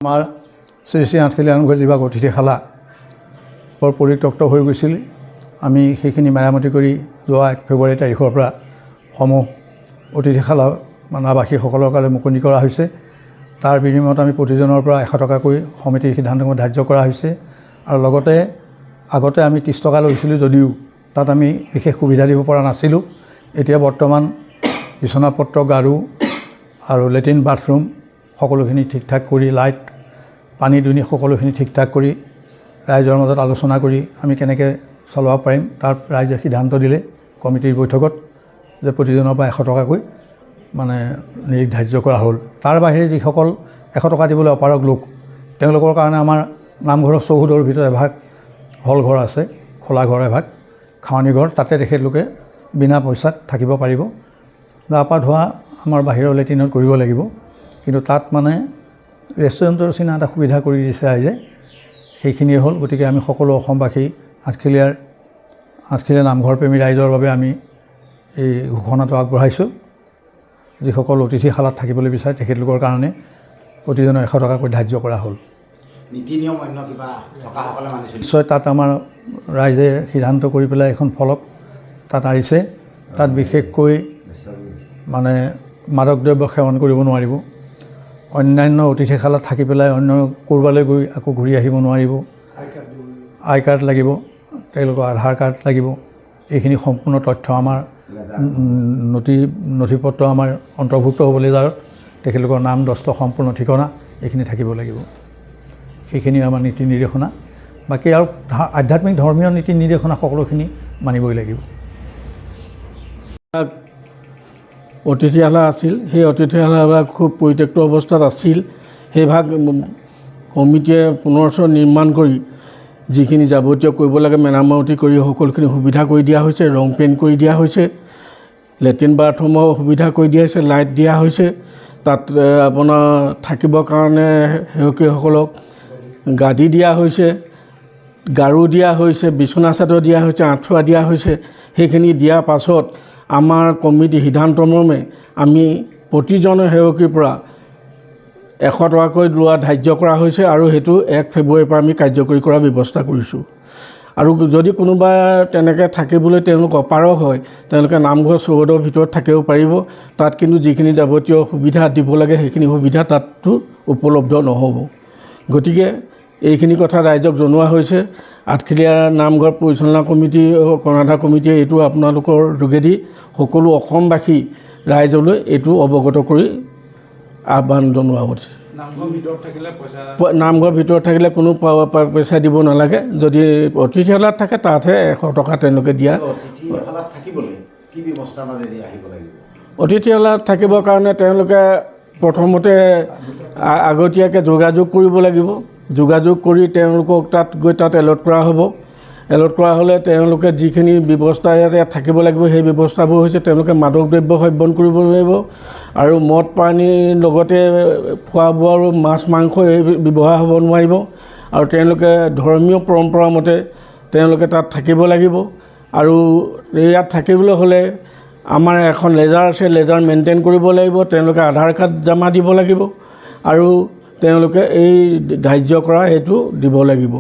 আমাৰ শ্ৰী শ্ৰী আঠখেলীয়া নামঘৰ যিভাগ অতিথিশালা বৰ পৰিত্যক্ত হৈ গৈছিল, আমি সেইখিনি মেৰামতি কৰি যোৱা 1 ফেব্ৰুৱাৰী তাৰিখৰ পৰা সমূহ অতিথিশালা নাবাসীসকলৰ কাৰণে মুকলি কৰা হৈছে। তাৰ বিনিময়ত আমি প্ৰতিজনৰ পৰা 100 টকাকৈ সমিতিৰ সিদ্ধান্তমতে ধাৰ্য কৰা হৈছে। আৰু লগতে আগতে আমি 30 টকা লৈছিলোঁ যদিও তাত আমি বিশেষ সুবিধা দিব পৰা নাছিলোঁ। এতিয়া বৰ্তমান বিচনাপত্ৰ, গাৰু আৰু লেট্ৰিন বাথৰুম সকলোখিনি ঠিক ঠাক কৰি, লাইট, পানী দুনি সকলোখিনি ঠিক ঠাক কৰি ৰাইজৰ মাজত আলোচনা কৰি আমি কেনেকৈ চলাব পাৰিম তাৰ ৰাইজে সিদ্ধান্ত দিলে কমিটিৰ বৈঠকত যে প্ৰতিজনৰ পৰা 100 টকাকৈ নিৰ্ধাৰ্য কৰা হ'ল। তাৰ বাহিৰে যিসকল 100 টকা দিবলৈ অপাৰগ লোক, তেওঁলোকৰ কাৰণে আমাৰ নামঘৰৰ চৌহদৰ ভিতৰত এভাগ হল ঘৰ আছে, খোলা ঘৰ এভাগ, খাৱনি ঘৰ, তাতে তেখেতলোকে বিনা পইচাত থাকিব পাৰিব। গা পা ধোৱা আমাৰ বাহিৰৰ লেট্ৰিনত কৰিব লাগিব, কিন্তু তাত ৰেষ্টুৰেণ্টৰ নিচিনা এটা সুবিধা কৰি দিছে ৰাইজে, সেইখিনিয়ে হ'ল। গতিকে আমি সকলো অসমবাসী আঠখেলীয়া নামঘৰ প্ৰেমী ৰাইজৰ বাবে আমি এই ঘোষণাটো আগবঢ়াইছোঁ। যিসকল অতিথিশালাত থাকিবলৈ বিচাৰে তেখেতলোকৰ কাৰণে প্ৰতিজনৰ 100 টকাকৈ ধাৰ্য কৰা হ'ল। নীতি নিয়ম অন্য কিবা থকাসকলে মানিছে নিশ্চয় তাত আমাৰ ৰাইজে সিদ্ধান্ত কৰি পেলাই এখন ফলক তাত আঁৰিছে। তাত বিশেষকৈ মাদক দ্ৰব্য সেৱন কৰিব নোৱাৰিব, অন্যান্য অতিথিশালাত থাকি পেলাই অন্য ক'ৰবালৈ গৈ আকৌ ঘূৰি আহিব নোৱাৰিব, আই কাৰ্ড লাগিব, তেওঁলোকৰ আধাৰ কাৰ্ড লাগিব, এইখিনি সম্পূৰ্ণ তথ্য আমাৰ নথিপত্ৰ আমাৰ অন্তৰ্ভুক্ত হ'ব লাগিব। তেখেতলোকৰ নাম, দস্ত, সম্পূৰ্ণ ঠিকনা এইখিনি থাকিব লাগিব। সেইখিনি আমাৰ নীতি নিৰ্দেশনা। বাকী আৰু আধ্যাত্মিক ধৰ্মীয় নীতি নিৰ্দেশনা সকলোখিনি মানিবই লাগিব। অতিথিশালা আছিল, সেই অতিথিশালাবিলাক খুব পৰিত্যক্ত অৱস্থাত আছিল। সেইভাগ কমিটিয়ে পুনৰবাৰ নিৰ্মাণ কৰি যিখিনি যাৱতীয় কৰিব লাগে মেৰামতি কৰি সকলোখিনি সুবিধা কৰি দিয়া হৈছে, ৰং পেইণ্ট কৰি দিয়া হৈছে, লেট্ৰিন বাথৰুমৰ সুবিধা কৰি দিয়া হৈছে, লাইট দিয়া হৈছে। তাত আপোনাৰ থাকিবৰ কাৰণে সেৱকীসকলক গাদী দিয়া হৈছে, গাৰু দিয়া হৈছে, বিচনা চাদৰ দিয়া হৈছে, আঁঠুৱা দিয়া হৈছে। সেইখিনি দিয়াৰ পাছত আমাৰ কমিটি সিদ্ধান্তমৰ্মে আমি প্ৰতিজনে সেৱকীৰ পৰা 100 টকাকৈ লোৱা ধাৰ্য কৰা হৈছে আৰু সেইটো 1 ফেব্ৰুৱাৰীৰ পৰা আমি কাৰ্যকৰী কৰাৰ ব্যৱস্থা কৰিছোঁ। আৰু যদি কোনোবা তেনেকৈ থাকিবলৈ তেওঁলোক অপাৰগ হয়, তেওঁলোকে নামঘৰ চৌহদৰ ভিতৰত থাকিব পাৰিব। তাত কিন্তু যিখিনি যাৱতীয় সুবিধা দিব লাগে সেইখিনি সুবিধা তাততো উপলব্ধ নহ'ব। গতিকে এইখিনি কথা ৰাইজক জনোৱা হৈছে। আঠখেলীয়া নামঘৰ পৰিচালনা কমিটি, কৰ্ণাধাৰ কমিটিয়ে এইটো আপোনালোকৰ যোগেদি সকলো অসমবাসী ৰাইজলৈ এইটো অৱগত কৰি আহ্বান জনোৱা হৈছে। নামঘৰ ভিতৰত থাকিলে কোনো পইচা দিব নালাগে। যদি অতিথিশালাত থাকে তাতহে 100 টকা তেওঁলোকে দিয়া। অতিথিশালাত থাকিবৰ কাৰণে তেওঁলোকে প্ৰথমতে আগতীয়াকৈ যোগাযোগ কৰিব লাগিব। যোগাযোগ কৰি তেওঁলোকক তাত এলট কৰা হ'ব। এলট কৰা হ'লে তেওঁলোকে যিখিনি ব্যৱস্থা ইয়াত থাকিব লাগিব সেই ব্যৱস্থাবোৰ হৈছে তেওঁলোকে মাদক দ্ৰব্য সেৱন কৰিব নোৱাৰিব আৰু মদ পানীৰ লগতে খোৱা বোৱা আৰু মাছ মাংস এই ব্যৱহাৰ হ'ব নোৱাৰিব। আৰু তেওঁলোকে ধৰ্মীয় পৰম্পৰা মতে তেওঁলোকে তাত থাকিব লাগিব। আৰু ইয়াত থাকিবলৈ হ'লে আমাৰ এখন লেজাৰ আছে, লেজাৰ মেইনটেইন কৰিব লাগিব। তেওঁলোকে আধাৰ কাৰ্ড জমা দিব লাগিব আৰু তেওঁলোকে এই ধাৰ্য কৰা সেইটো দিব লাগিব।